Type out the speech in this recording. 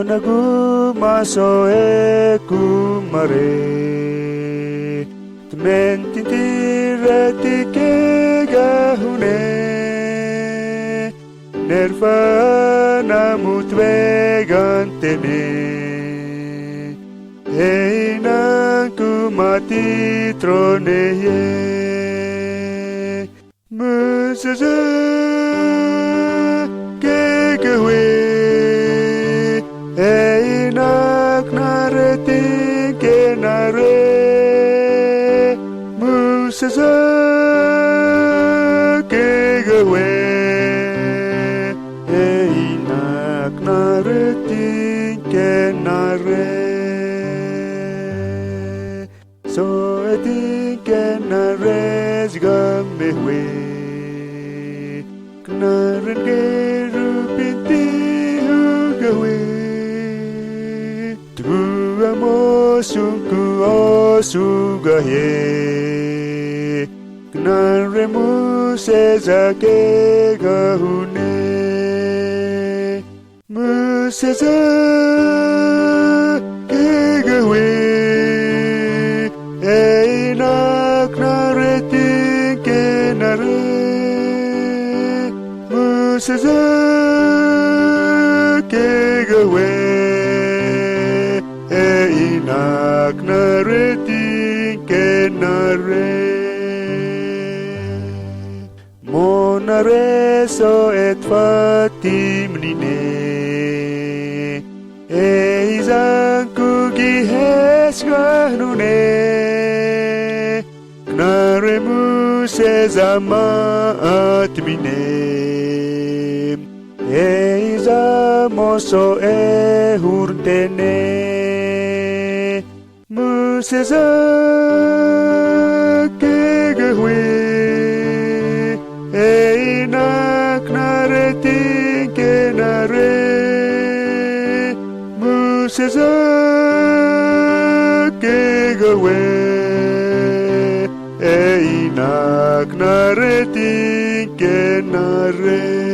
Monagu masoe kumare Mentintire ke gahune Nervana mutvegantene Eina kumati troneye Musaza kegawe Einak nareti kenare Musaza kegawe Einak nareti kenare So eti kenare zgamehwe Knaren gerupiti hugawe Tuamo suku osugaye Knare musezake gahune Musezake gawe Einak nareti kenare Musezake gawe Einak nareti kenare Monareso et fatimnine Eizanku gihes ganune Knare musezama atmine Eiza moso hurtene Museza kegawe Einak nareti kenare Museza kegawe Einak nareti kenare